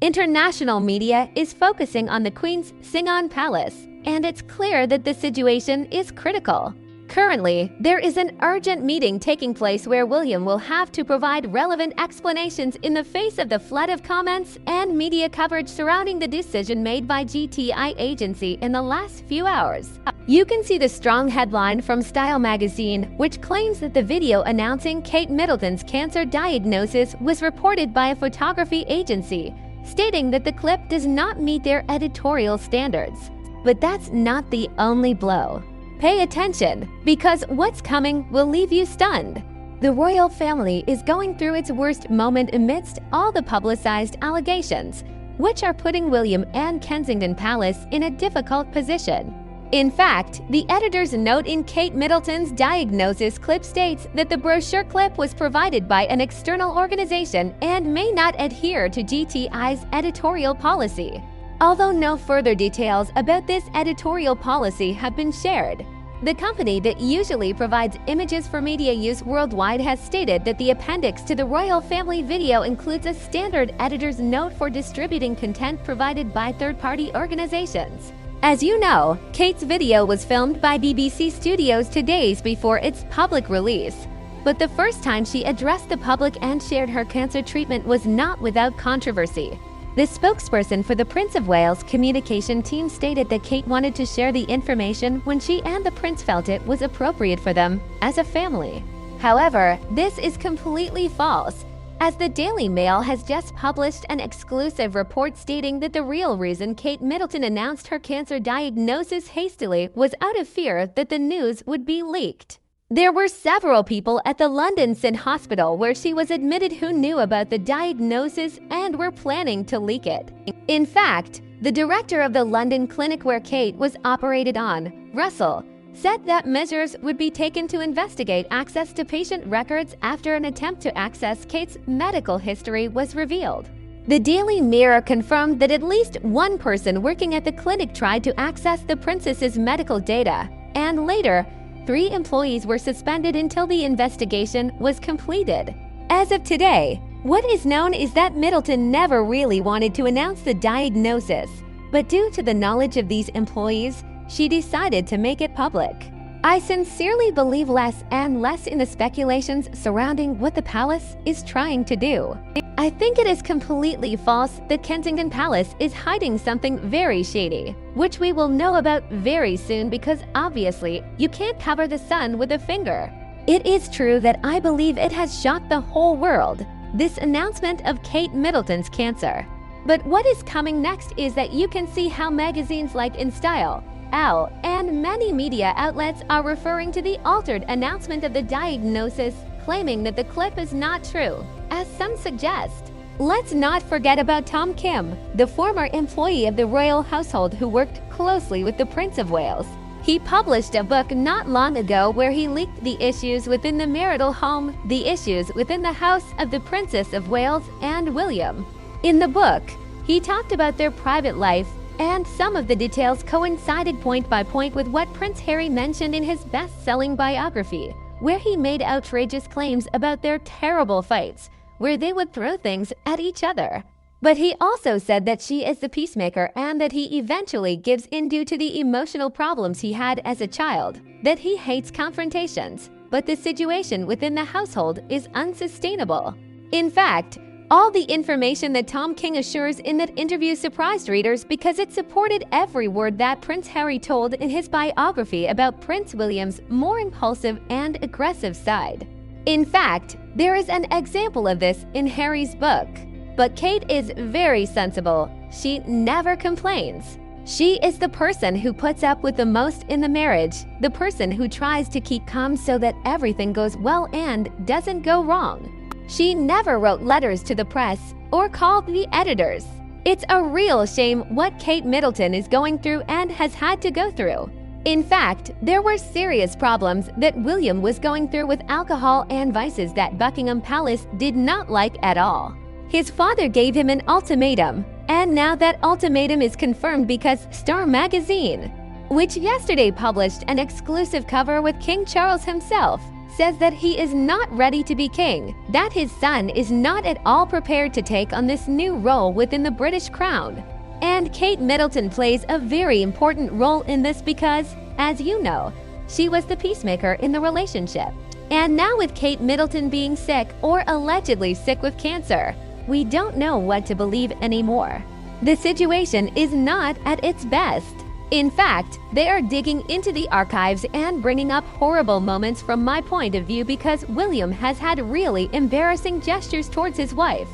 International media is focusing on the Queen's Kensington Palace, and it's clear that the situation is critical. Currently, there is an urgent meeting taking place where William will have to provide relevant explanations in the face of the flood of comments and media coverage surrounding the decision made by GTI agency in the last few hours. You can see the strong headline from Style magazine, which claims that the video announcing Kate Middleton's cancer diagnosis was reported by a photography agency, stating that the clip does not meet their editorial standards. But that's not the only blow. Pay attention, because what's coming will leave you stunned. The royal family is going through its worst moment amidst all the publicized allegations, which are putting William and Kensington Palace in a difficult position. In fact, the editor's note in Kate Middleton's diagnosis clip states that the brochure clip was provided by an external organization and may not adhere to GTI's editorial policy. Although no further details about this editorial policy have been shared, the company that usually provides images for media use worldwide has stated that the appendix to the royal family video includes a standard editor's note for distributing content provided by third-party organizations. As you know, Kate's video was filmed by BBC Studios 2 days before its public release. But the first time she addressed the public and shared her cancer treatment was not without controversy. The spokesperson for the Prince of Wales communication team stated that Kate wanted to share the information when she and the Prince felt it was appropriate for them as a family. However, this is completely false, as the Daily Mail has just published an exclusive report stating that the real reason Kate Middleton announced her cancer diagnosis hastily was out of fear that the news would be leaked. There were several people at the London St Hospital where she was admitted who knew about the diagnosis and were planning to leak it. In fact, the director of the London clinic where Kate was operated on, Russell, said that measures would be taken to investigate access to patient records after an attempt to access Kate's medical history was revealed. The Daily Mirror confirmed that at least one person working at the clinic tried to access the princess's medical data, and later, 3 employees were suspended until the investigation was completed. As of today, what is known is that Middleton never really wanted to announce the diagnosis, but due to the knowledge of these employees, she decided to make it public. I sincerely believe less and less in the speculations surrounding what the palace is trying to do. I think it is completely false that Kensington Palace is hiding something very shady, which we will know about very soon because obviously you can't cover the sun with a finger. It is true that I believe it has shocked the whole world, this announcement of Kate Middleton's cancer. But what is coming next is that you can see how magazines like In Style, Elle, and many media outlets are referring to the altered announcement of the diagnosis, claiming that the clip is not true, as some suggest. Let's not forget about Tom Kim, the former employee of the royal household who worked closely with the Prince of Wales. He published a book not long ago where he leaked the issues within the marital home, the issues within the house of the Princess of Wales and William. In the book, he talked about their private life, and some of the details coincided point by point with what Prince Harry mentioned in his best-selling biography, where he made outrageous claims about their terrible fights, where they would throw things at each other. But he also said that she is the peacemaker and that he eventually gives in due to the emotional problems he had as a child, that he hates confrontations, but the situation within the household is unsustainable. In fact, all the information that Tom King assures in that interview surprised readers because it supported every word that Prince Harry told in his biography about Prince William's more impulsive and aggressive side. In fact, there is an example of this in Harry's book. But Kate is very sensible. She never complains. She is the person who puts up with the most in the marriage, the person who tries to keep calm so that everything goes well and doesn't go wrong. She never wrote letters to the press or called the editors. It's a real shame what Kate Middleton is going through and has had to go through. In fact, there were serious problems that William was going through with alcohol and vices that Buckingham Palace did not like at all. His father gave him an ultimatum, and now that ultimatum is confirmed because Star magazine, which yesterday published an exclusive cover with King Charles himself, says that he is not ready to be king, that his son is not at all prepared to take on this new role within the British crown. And Kate Middleton plays a very important role in this because, as you know, she was the peacemaker in the relationship. And now with Kate Middleton being sick or allegedly sick with cancer, we don't know what to believe anymore. The situation is not at its best. In fact, they are digging into the archives and bringing up horrible moments from my point of view because William has had really embarrassing gestures towards his wife.